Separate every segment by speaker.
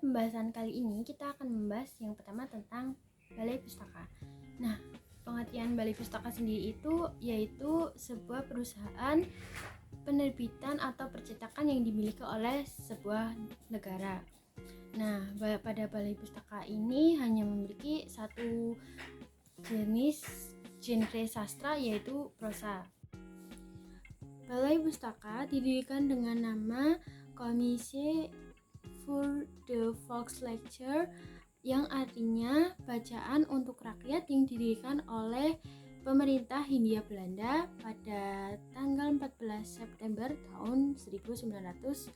Speaker 1: pembahasan kali ini kita akan membahas yang pertama tentang balai pustaka. Nah, pengertian balai pustaka sendiri itu yaitu sebuah perusahaan penerbitan atau percetakan yang dimiliki oleh sebuah negara. Nah, pada balai pustaka ini hanya memiliki satu jenis genre sastra yaitu prosa. Balai pustaka didirikan dengan nama Commissie pour the Volkslecture yang artinya bacaan untuk rakyat yang didirikan oleh pemerintah Hindia Belanda pada tanggal 14 September tahun 1908.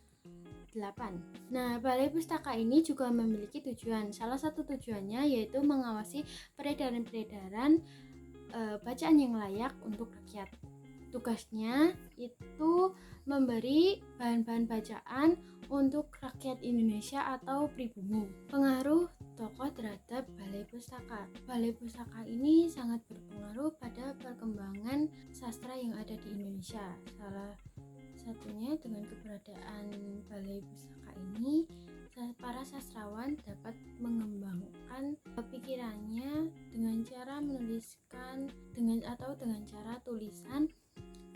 Speaker 1: Nah, Balai Pustaka ini juga memiliki tujuan. Salah satu tujuannya yaitu mengawasi peredaran bacaan yang layak untuk rakyat. Tugasnya itu memberi bahan-bahan bacaan untuk rakyat Indonesia atau pribumi. Pengaruh tokoh terhadap Balai Pustaka. Balai Pustaka ini sangat berpengaruh pada perkembangan sastra yang ada di Indonesia. Salah satunya dengan keberadaan Balai Pustaka ini, para sastrawan dapat mengembangkan pikirannya dengan cara menuliskan dengan cara tulisan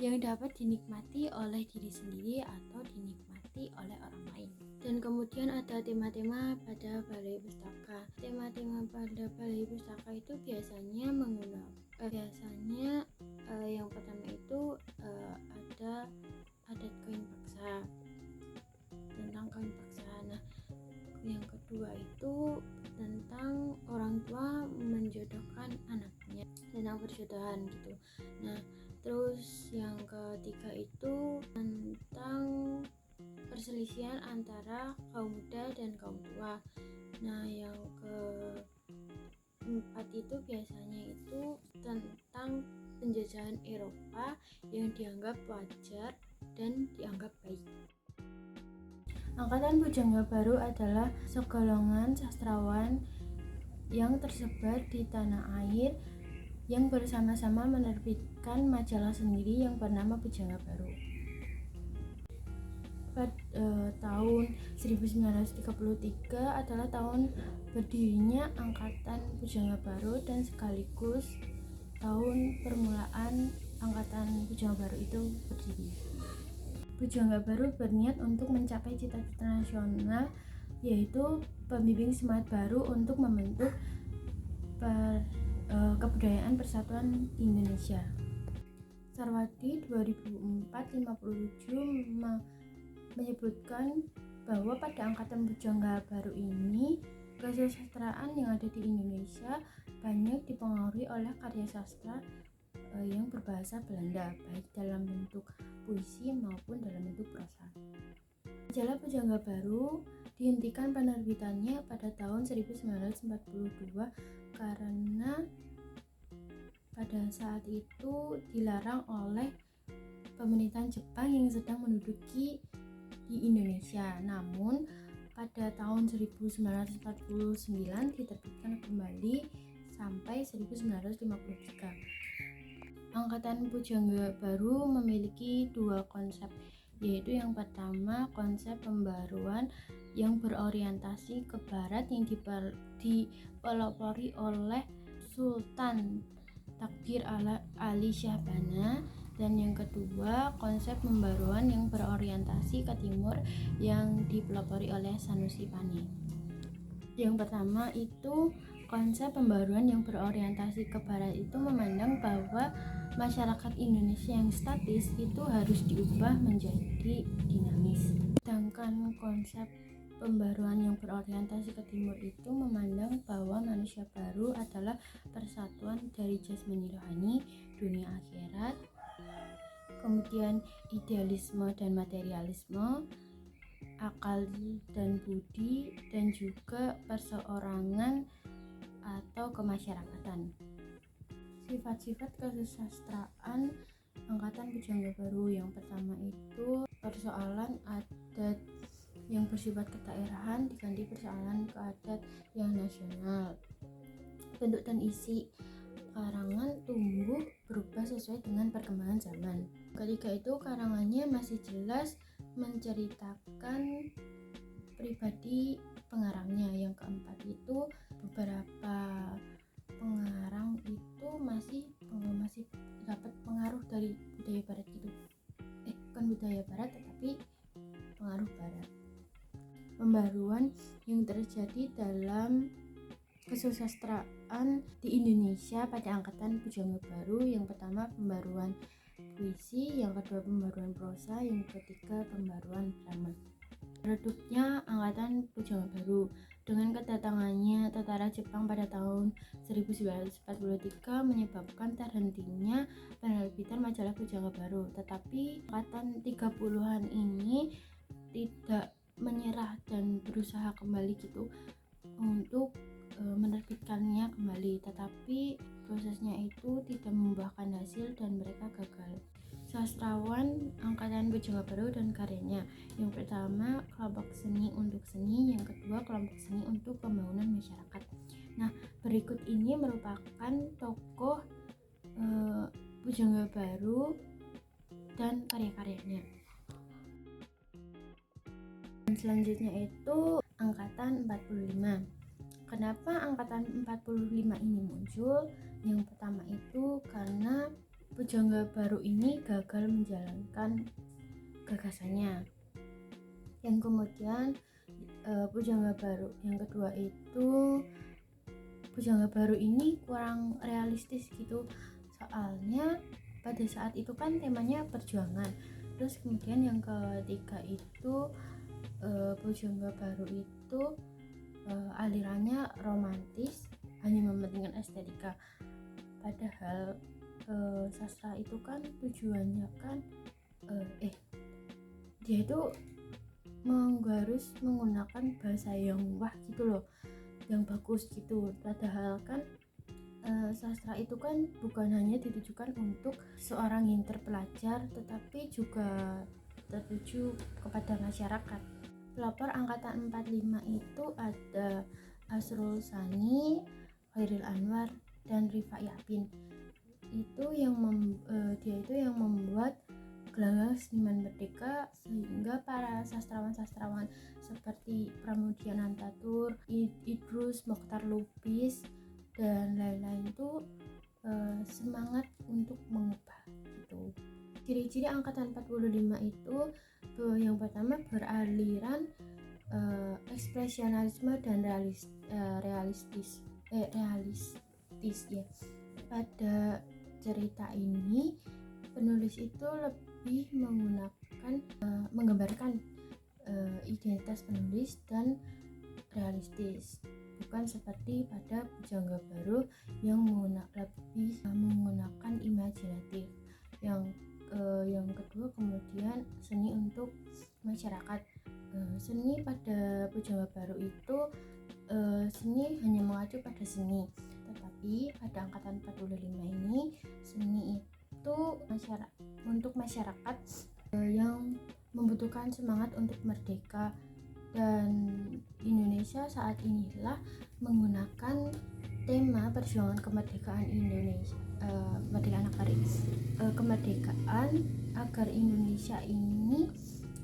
Speaker 1: yang dapat dinikmati oleh diri sendiri atau dinikmati oleh orang lain. Dan kemudian ada tema-tema pada Balai Pustaka. Tema-tema pada Balai Pustaka itu biasanya yang pertama itu ada adat kawin paksa, tentang kawin paksa. Nah, yang kedua itu tentang orang tua menjodohkan anaknya, tentang perjodohan gitu. Nah, terus yang ketiga itu tentang perselisihan antara kaum muda dan kaum tua. Nah, yang keempat itu biasanya itu tentang penjajahan Eropa yang dianggap wajar dan dianggap baik. Angkatan Bujangga Baru adalah segolongan sastrawan yang tersebar di tanah air yang bersama-sama menerbitkan majalah sendiri yang bernama Bujangga Baru. Pada tahun 1933 adalah tahun berdirinya Angkatan Bujangga Baru dan sekaligus tahun permulaan Angkatan Bujangga Baru itu berdiri. Bujangga Baru berniat untuk mencapai cita-cita nasional, yaitu pembimbing semangat baru untuk membentuk kebudayaan persatuan Indonesia. Sarwadi 2004-57 menyebutkan bahwa pada Angkatan Bujangga Baru ini kesusastraan yang ada di Indonesia banyak dipengaruhi oleh karya sastra yang berbahasa Belanda, baik dalam bentuk puisi maupun dalam bentuk prosa. Majalah Bujangga Baru dihentikan penerbitannya pada tahun 1942 karena pada saat itu dilarang oleh pemerintahan Jepang yang sedang menduduki di Indonesia. Namun pada tahun 1949 diterbitkan kembali sampai 1953. Angkatan Bujangga Baru memiliki dua konsep, yaitu yang pertama konsep pembaruan yang berorientasi ke barat yang dipelopori oleh Sultan Takdir Ali Syahbana, dan yang kedua konsep pembaruan yang berorientasi ke timur yang dipelopori oleh Sanusi Pani. Yang pertama itu konsep pembaruan yang berorientasi ke barat itu memandang bahwa masyarakat Indonesia yang statis itu harus diubah menjadi dinamis. Sedangkan konsep pembaruan yang berorientasi ke timur itu memandang bahwa manusia baru adalah persatuan dari jasmani rohani, dunia akhirat, kemudian idealisme dan materialisme, akal dan budi, dan juga perseorangan atau kemasyarakatan. Sifat-sifat kesusastraan Angkatan Bujangga Baru yang pertama itu persoalan adat yang bersifat kedaerahan diganti persoalan adat yang nasional. Bentuk dan isi karangan tumbuh berubah sesuai dengan perkembangan zaman. Ketika itu karangannya masih jelas menceritakan pribadi pengarangnya. Yang keempat itu beberapa pengarang itu masih dapat pengaruh dari budaya barat gitu. Bukan budaya barat tetapi pengaruh barat. Pembaruan yang terjadi dalam kesusastraan di Indonesia pada angkatan Pujangga Baru. Yang pertama pembaruan puisi, yang kedua pembaruan prosa, yang ketiga pembaruan drama. Redupnya angkatan Pujangga Baru dengan kedatangannya tentara Jepang pada tahun 1943 menyebabkan terhentinya penerbitan majalah Pujangga Baru. Tetapi angkatan 30-an ini tidak menyerah dan berusaha kembali gitu untuk menerbitkannya kembali, tetapi prosesnya itu tidak membuahkan hasil dan mereka gagal. Sastrawan angkatan Pujangga Baru dan karyanya. Yang pertama kelompok seni untuk seni, yang kedua kelompok seni untuk pembangunan masyarakat. Nah, berikut ini merupakan tokoh Pujangga Baru dan karya-karyanya. Dan selanjutnya itu angkatan 45. Kenapa angkatan 45 ini muncul? Yang pertama itu karena Pujangga Baru ini gagal menjalankan gagasannya. Yang kemudian Pujangga Baru yang kedua itu Pujangga Baru ini kurang realistis gitu, soalnya pada saat itu kan temanya perjuangan. Terus kemudian yang ketiga itu Pujangga Baru itu alirannya romantis, hanya mementingkan estetika, padahal sastra itu kan tujuannya kan dia itu harus menggunakan bahasa yang wah gitu loh, yang bagus gitu. Padahal kan sastra itu kan bukan hanya ditujukan untuk seorang yang terpelajar, tetapi juga tertuju kepada masyarakat. Pelopor angkatan 45 itu ada Asrul Sani, Khairil Anwar, dan Rifai Apin. Dia itu yang membuat gelanggang seniman merdeka, sehingga para sastrawan-sastrawan seperti Pramudia Nantatur, Idrus Mokhtar Lubis, dan lain-lain itu semangat untuk mengubah gitu. Ciri-ciri angkatan 45 itu yang pertama beraliran ekspresionisme dan realistis ya. Pada cerita ini penulis itu lebih menggambarkan identitas penulis dan realistis, bukan seperti pada Pujangga Baru yang lebih menggunakan imajinatif. Yang kedua kemudian seni untuk masyarakat. Seni pada Pujangga Baru itu seni hanya mengacu pada seni, tetapi pada angkatan 45 ini seni itu untuk masyarakat yang membutuhkan semangat untuk merdeka. Dan Indonesia saat inilah menggunakan tema perjuangan kemerdekaan Indonesia, kemerdekaan agar Indonesia ini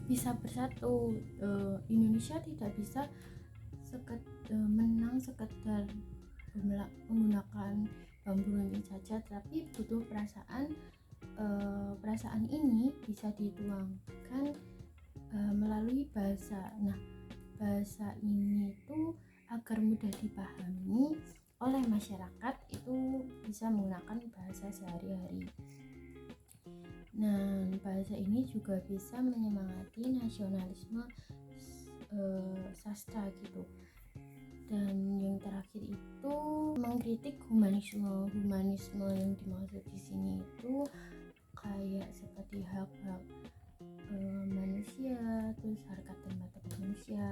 Speaker 1: bisa bersatu. Indonesia tidak bisa menang sekedar menggunakan bambu runcing saja, tapi butuh perasaan ini bisa dituangkan melalui bahasa. Nah, bahasa ini tuh agar mudah dipahami oleh masyarakat itu bisa menggunakan bahasa sehari-hari. Nah, bahasa ini juga bisa menyemangati nasionalisme sastra gitu. Dan yang terakhir itu mengkritik humanisme yang dimaksud di sini itu kayak seperti hak-hak manusia, terus harkat dan martabat manusia.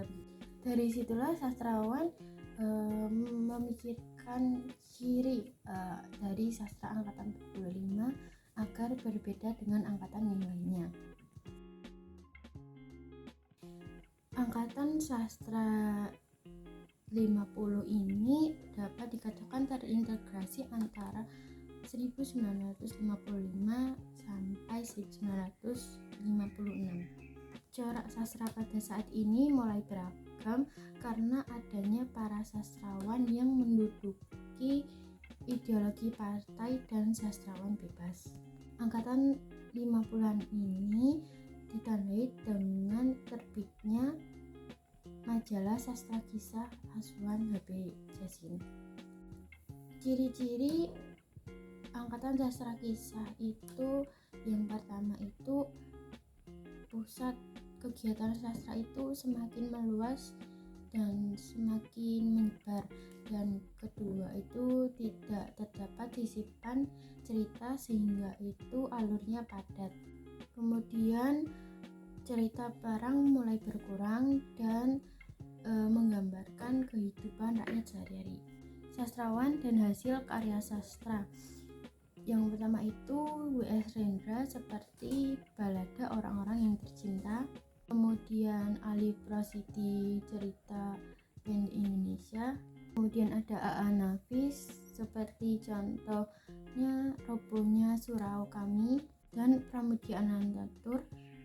Speaker 1: Dari situlah sastrawan memikirkan ciri dari sastra angkatan 45 agar berbeda dengan angkatan yang lainnya. Angkatan sastra 50 ini dapat dikatakan terintegrasi antara 1955 sampai 1956. Corak sastra pada saat ini mulai beragam beragam karena adanya para sastrawan yang menduduki ideologi partai dan sastrawan bebas. Angkatan 50-an ini ditandai dengan terbitnya majalah Sastra Kisah Asuhan H.B. Jasin. Ciri-ciri angkatan sastra kisah itu, yang pertama itu pusat kegiatan sastra itu semakin meluas dan semakin menyebar, dan kedua itu tidak terdapat sisipan cerita sehingga itu alurnya padat. Kemudian cerita perang mulai berkurang dan menggambarkan kehidupan rakyat sehari-hari. Sastrawan dan hasil karya sastra. Yang pertama itu W.S. Rendra seperti Balada Orang-orang yang Tercinta. Kemudian Alif Rosidi cerita band Indonesia. Kemudian ada A.A. Nafis seperti contohnya Robohnya Surau Kami dan Pramudia Anantatur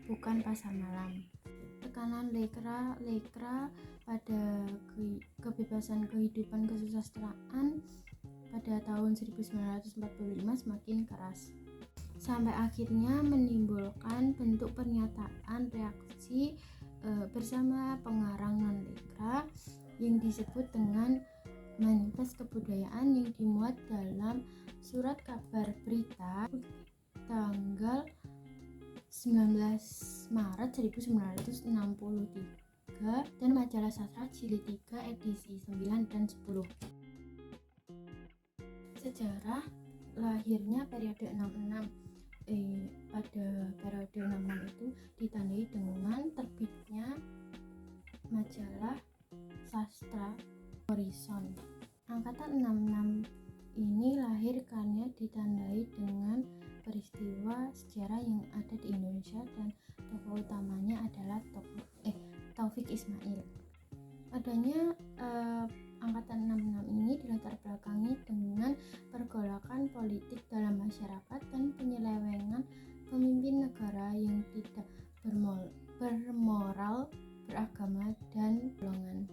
Speaker 1: Bukan Pasar Malam. Tekanan lekra pada kebebasan kehidupan kesusastraan pada tahun 1945 semakin keras, sampai akhirnya menimbulkan bentuk pernyataan reaksi bersama pengarang non-lekra yang disebut dengan Manifest Kebudayaan yang dimuat dalam surat kabar berita tanggal 19 Maret 1963 dan majalah sastra jilid 3 edisi 9 dan 10. Sejarah lahirnya periode 66. Pada periode 66 itu ditandai dengan terbitnya majalah sastra Horizon. Angkatan 66 ini lahir karena ditandai dengan peristiwa sejarah yang ada di Indonesia dan tokoh utamanya adalah Taufik Ismail. Adanya angkatan 66 ini dilatar belakangi dengan pergolakan politik dalam masyarakat dan penyelewengan pemimpin negara yang tidak bermoral, beragama, dan golongan.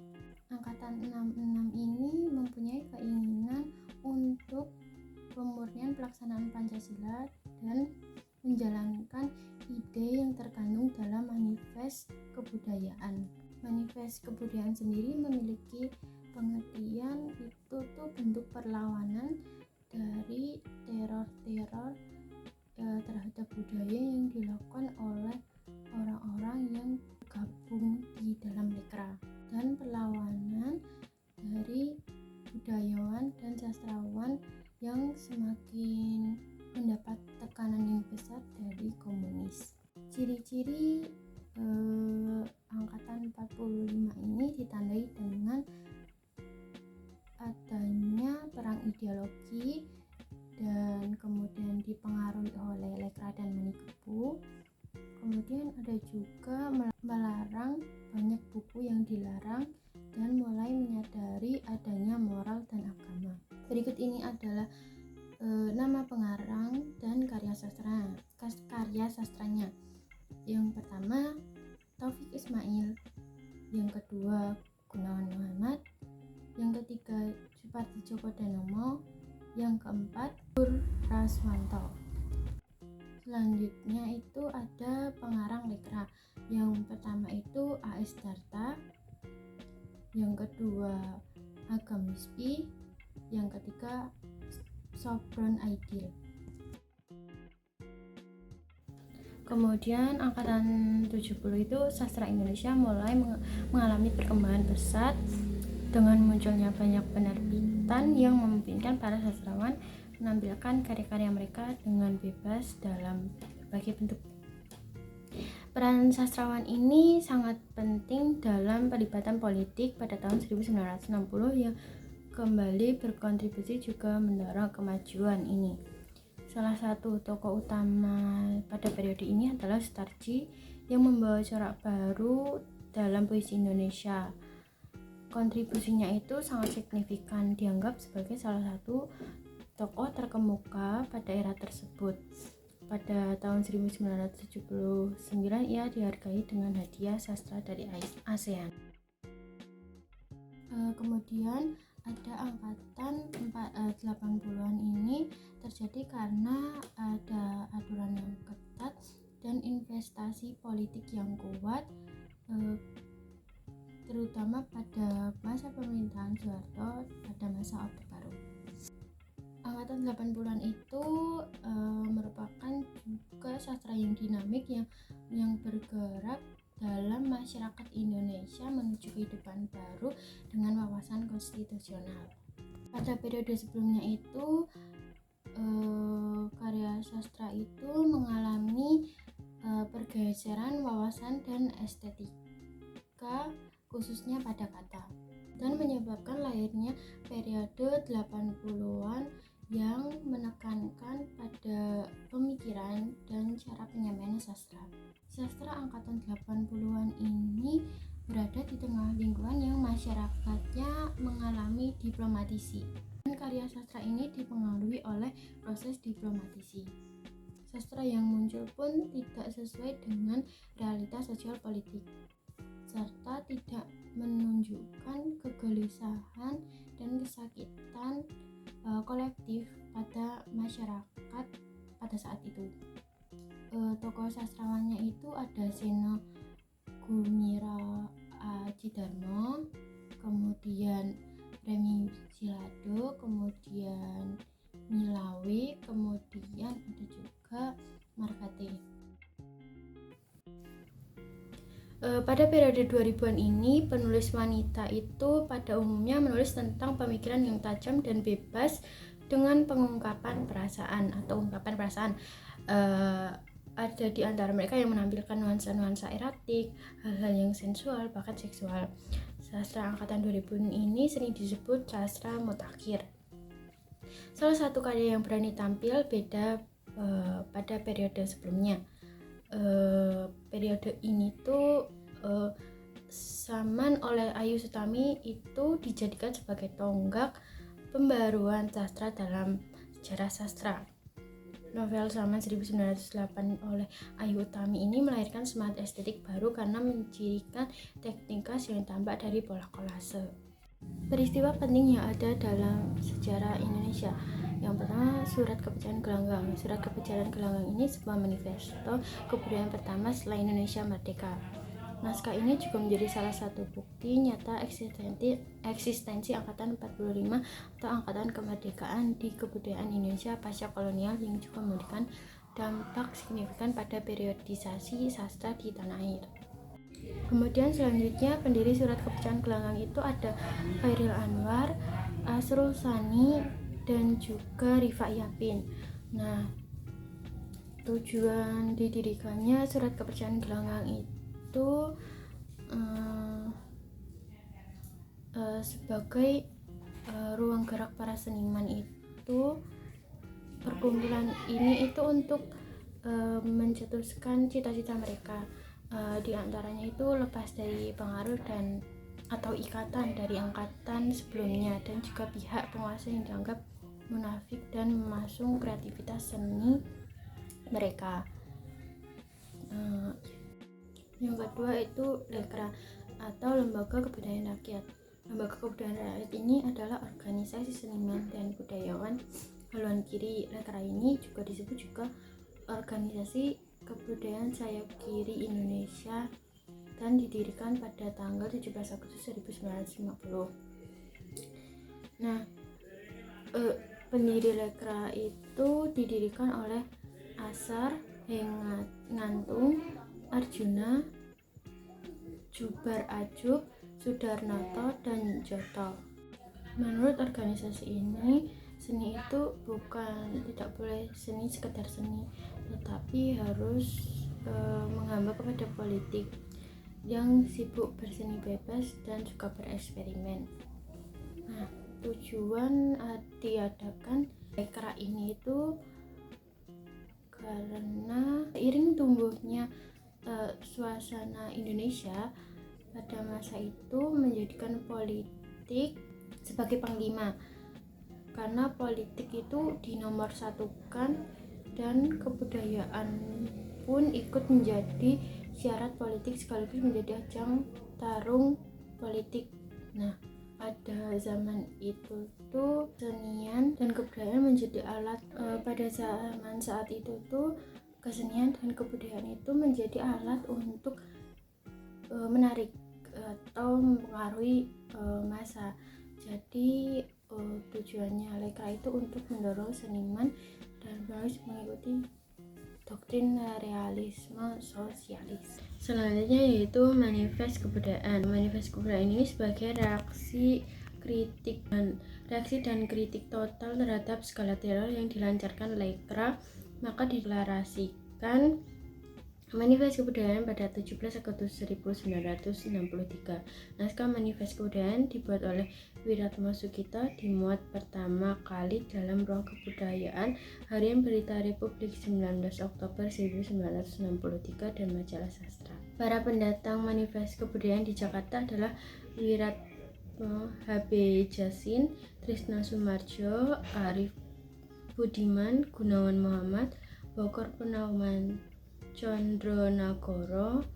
Speaker 1: Angkatan 66 ini mempunyai keinginan untuk pemurnian pelaksanaan Pancasila dan menjalankan ide yang terkandung dalam Manifest Kebudayaan. Manifest Kebudayaan sendiri memiliki pengertian itu tuh bentuk perlawanan dari teror-teror terhadap budaya yang dilakukan oleh orang-orang yang gabung di dalam lekra, dan perlawanan dari budayawan dan sastrawan yang semakin mendapat tekanan yang besar dari komunis. Ciri-ciri angkatan 45 ini ditandai dengan adanya perang ideologi dan kemudian dipengaruhi oleh lekra dan Manikebu. Kemudian ada juga melarang banyak buku yang dilarang dan mulai menyadari adanya moral dan agama. Berikut ini adalah nama pengarang dan karya sastranya. Yang pertama Taufik Ismail, yang kedua Gunawan Muhammad, yang ketiga Supardi Djoko Damono, yang keempat Pur Raswanto. Selanjutnya itu ada pengarang lekra. Yang pertama itu A.S. Darta, yang kedua Agam Mispi, yang ketiga Sobron Aidil. Kemudian angkatan 70 itu sastra Indonesia mulai mengalami perkembangan pesat dengan munculnya banyak penerbitan yang memungkinkan para sastrawan menampilkan karya-karya mereka dengan bebas dalam berbagai bentuk. Peran sastrawan ini sangat penting dalam pelibatan politik pada tahun 1960 yang kembali berkontribusi juga mendorong kemajuan ini. Salah satu tokoh utama pada periode ini adalah Sutarji yang membawa corak baru dalam puisi Indonesia. Kontribusinya itu sangat signifikan, dianggap sebagai salah satu tokoh terkemuka pada era tersebut. Pada tahun 1979 ia dihargai dengan hadiah sastra dari ASEAN. Kemudian ada angkatan 80-an ini terjadi karena ada aturan yang ketat dan investasi politik yang kuat, terutama pada masa pemerintahan Soeharto pada masa Orde Baru. Angkatan 80-an itu merupakan juga sastra yang dinamik yang bergerak dalam masyarakat Indonesia menuju kehidupan baru dengan wawasan konstitusional. Pada periode sebelumnya itu karya sastra itu mengalami pergeseran wawasan dan estetika khususnya pada kata, dan menyebabkan lahirnya periode 80-an yang menekankan pada pemikiran dan cara penyampaian sastra. Sastra angkatan 80-an ini berada di tengah lingkungan yang masyarakatnya mengalami diplomatisi. Dan karya sastra ini dipengaruhi oleh proses diplomatisi. Sastra yang muncul pun tidak sesuai dengan realitas sosial politik, serta tidak menunjukkan kegelisahan dan kesakitan kolektif pada masyarakat pada saat itu. Tokoh sastrawannya itu ada Seno Gumira Adjidarmo, kemudian Remi Silado, kemudian Nilawe, kemudian ada juga Markate. Pada periode 2000-an ini, penulis wanita itu pada umumnya menulis tentang pemikiran yang tajam dan bebas dengan pengungkapan perasaan atau ungkapan perasaan. Ada di antara mereka yang menampilkan nuansa-nuansa erotik, hal-hal yang sensual, bahkan seksual. Sastra angkatan 2000 ini sering disebut sastra mutakhir. Salah satu karya yang berani tampil beda pada periode sebelumnya. Periode ini tuh Saman oleh Ayu Sutami itu dijadikan sebagai tonggak pembaruan sastra dalam sejarah sastra. Novel Saman 1908 oleh Ayu Utami ini melahirkan semangat estetik baru karena mencirikan teknik khas yang tampak dari pola kolase. Peristiwa penting yang ada dalam sejarah Indonesia. Yang pertama, Surat Kepercayaan Gelanggang. Surat Kepercayaan Gelanggang ini sebuah manifesto kebudayaan pertama setelah Indonesia merdeka. Naskah ini juga menjadi salah satu bukti nyata eksistensi Angkatan 45 atau Angkatan Kemerdekaan di kebudayaan Indonesia pasca kolonial, yang juga memberikan dampak signifikan pada periodisasi sastra di tanah air. Kemudian selanjutnya pendiri Surat Kepercayaan Gelanggang itu ada Chairil Anwar, Asrul Sani, dan juga Rifa Yapin. Nah, tujuan didirikannya Surat Kepercayaan Gelanggang itu sebagai ruang gerak para seniman itu. Perkumpulan ini itu untuk mencetuskan cita-cita mereka, di antaranya itu lepas dari pengaruh dan atau ikatan dari angkatan sebelumnya, dan juga pihak penguasa yang dianggap munafik dan memasung kreativitas seni mereka. Yang kedua itu Lekra atau Lembaga Kebudayaan Rakyat. Lembaga Kebudayaan Rakyat ini adalah organisasi seniman dan budayawan haluan kiri. Lekra ini juga disebut juga organisasi kebudayaan sayap kiri Indonesia dan didirikan pada tanggal 17 Agustus 1950. Nah, pendiri Lekra itu didirikan oleh Asar, Hengantung, Arjuna, Jubar Ajub, Sudarnoto, dan Joto. Menurut organisasi ini, seni itu tidak boleh seni sekedar seni, tetapi harus menghamba kepada politik yang sibuk berseni bebas dan juga bereksperimen. Nah, tujuan diadakan Lekra ini itu karena seiring tumbuhnya suasana Indonesia pada masa itu menjadikan politik sebagai panglima, karena politik itu dinomorsatukan dan kebudayaan pun ikut menjadi syarat politik sekaligus menjadi ajang tarung politik. Nah, pada zaman itu tuh kesenian dan kebudayaan menjadi alat pada zaman saat itu tuh kesenian dan kebudayaan itu menjadi alat untuk menarik atau mempengaruhi massa. Jadi tujuannya Lekra itu untuk mendorong seniman dan penulis mengikuti doktrin realisme sosialis. Selanjutnya yaitu manifest kebudayaan. Manifest kebudayaan ini sebagai reaksi dan kritik total terhadap segala teror yang dilancarkan Lekra, maka dideklarasikan Manifest Kebudayaan pada 17 Agustus 1963. Naskah Manifest Kebudayaan dibuat oleh Wiratmo Sukito, dimuat pertama kali dalam Ruang Kebudayaan Harian Berita Republik 19 Oktober 1963 dan Majalah Sastra. Para pendatang Manifest Kebudayaan di Jakarta adalah Wiratmo H.B. Jasin, Trisno Soemardjo, Arif Budiman, Gunawan Muhammad, Bokor Penawan Condronagoro,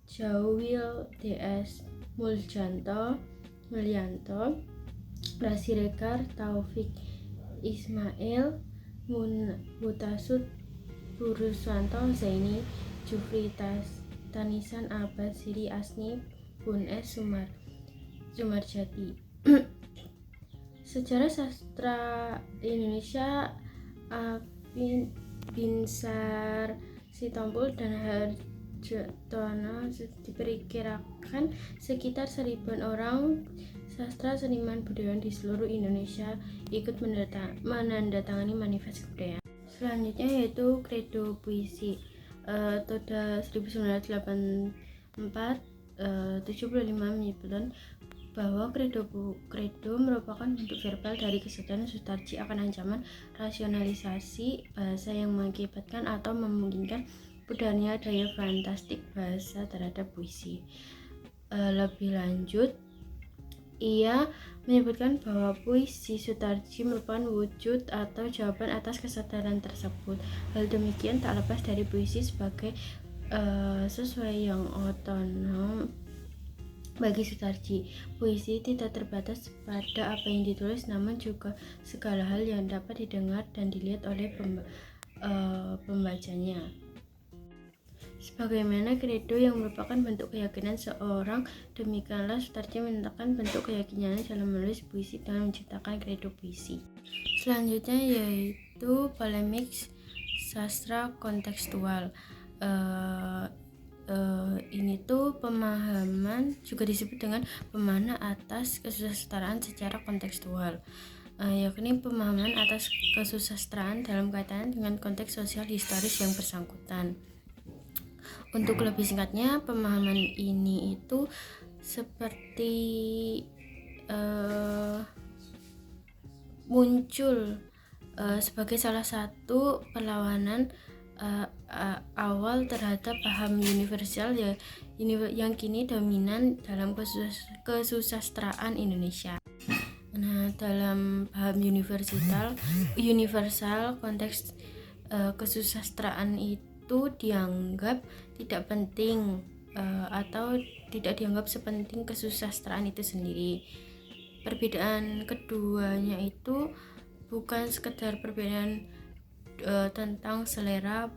Speaker 1: Jawil DS Mulyanto, Rasirekar Taufik Ismail, Mutasud Buruswanto, Zaini, Jufri Tanisan, Abbas Siri Asni, Bun S. Sumarjati. Sejarah sastra Indonesia Binsar Sitompul dan Harjotono diperkirakan sekitar 1000-an orang sastra, seniman, budayawan di seluruh Indonesia ikut menandatangani Manifest Kebudayaan. Selanjutnya yaitu Kredo Puisi. Toda 1984 75 menyebutkan bahwa kredo merupakan bentuk verbal dari kesadaran Sutarji akan ancaman rasionalisasi bahasa yang mengakibatkan atau memungkinkan pudarnya daya fantastik bahasa terhadap puisi. Lebih lanjut, ia menyebutkan bahwa puisi Sutarji merupakan wujud atau jawaban atas kesadaran tersebut. Hal demikian tak lepas dari puisi sebagai sesuatu yang otonom. Bagi Sutarji, puisi tidak terbatas pada apa yang ditulis, namun juga segala hal yang dapat didengar dan dilihat oleh pembacanya. Sebagaimana kredo yang merupakan bentuk keyakinan seorang, demikianlah Sutarji menetapkan bentuk keyakinannya dalam menulis puisi dengan menciptakan kredo puisi. Selanjutnya yaitu polemik sastra kontekstual. Ini tuh pemahaman, juga disebut dengan pemahaman atas kesusastraan secara kontekstual, yakni pemahaman atas kesusastraan dalam kaitan dengan konteks sosial historis yang bersangkutan. Untuk lebih singkatnya, pemahaman ini itu seperti muncul sebagai salah satu perlawanan awal terhadap paham universal yang kini dominan dalam kesusastraan Indonesia. Nah, dalam paham universal konteks kesusastraan itu dianggap tidak penting atau tidak dianggap sepenting kesusastraan itu sendiri. Perbedaan keduanya itu bukan sekedar perbedaan tentang selera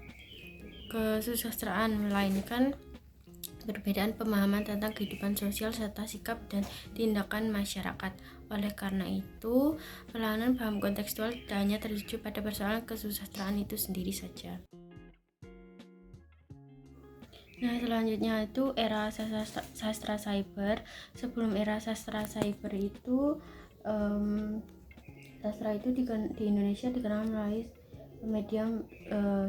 Speaker 1: kesusastraan, melainkan perbedaan pemahaman tentang kehidupan sosial serta sikap dan tindakan masyarakat. Oleh karena itu, perlawanan paham kontekstual tidak hanya tertuju pada persoalan kesusastraan itu sendiri saja. Nah, selanjutnya itu era sastra cyber. Sebelum era sastra cyber itu, sastra itu di Indonesia dikenal melalui media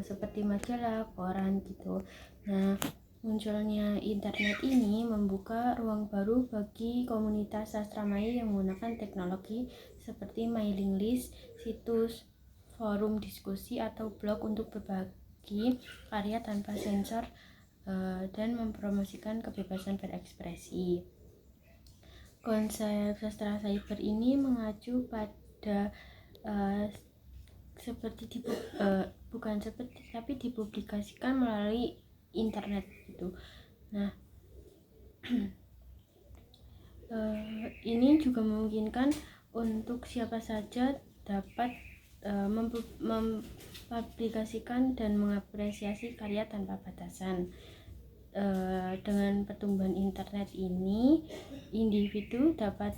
Speaker 1: seperti majalah, koran gitu. Nah, munculnya internet ini membuka ruang baru bagi komunitas sastra maya yang menggunakan teknologi seperti mailing list, situs, forum diskusi, atau blog untuk berbagi karya tanpa sensor dan mempromosikan kebebasan berekspresi. Konsep sastra cyber ini mengacu pada tapi dipublikasikan melalui internet gitu. Nah, Ini juga memungkinkan untuk siapa saja dapat mempublikasikan dan mengapresiasi karya tanpa batasan. Dengan pertumbuhan internet ini, individu dapat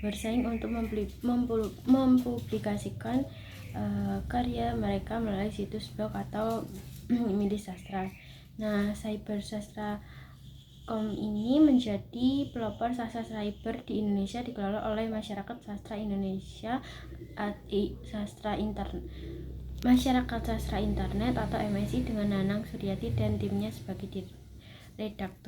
Speaker 1: bersaing untuk mempublikasikan karya mereka melalui situs blog atau media sastra. Nah, cybersastra.com ini menjadi pelopor sastra cyber di Indonesia, dikelola oleh Masyarakat Sastra Indonesia Masyarakat Sastra Internet atau MSI dengan Nanang Suryati dan timnya sebagai redaktur.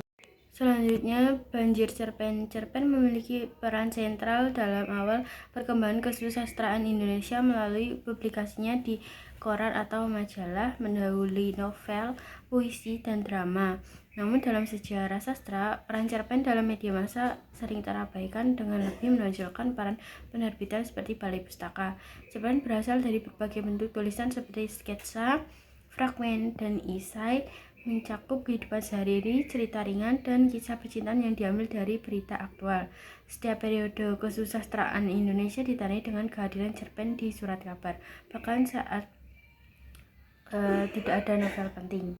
Speaker 1: Selanjutnya, Banjir Cerpen. Cerpen memiliki peran sentral dalam awal perkembangan kesusastraan Indonesia melalui publikasinya di koran atau majalah, mendahului novel, puisi, dan drama. Namun dalam sejarah sastra, peran cerpen dalam media massa sering terabaikan dengan lebih menonjolkan peran penerbitan seperti Balai Pustaka. Cerpen berasal dari berbagai bentuk tulisan seperti sketsa, fragmen, dan isai, mencakup kehidupan sehari-hari, cerita ringan, dan kisah percintaan yang diambil dari berita aktual. Setiap periode kesusastraan Indonesia ditandai dengan kehadiran cerpen di surat kabar, bahkan saat tidak ada novel penting.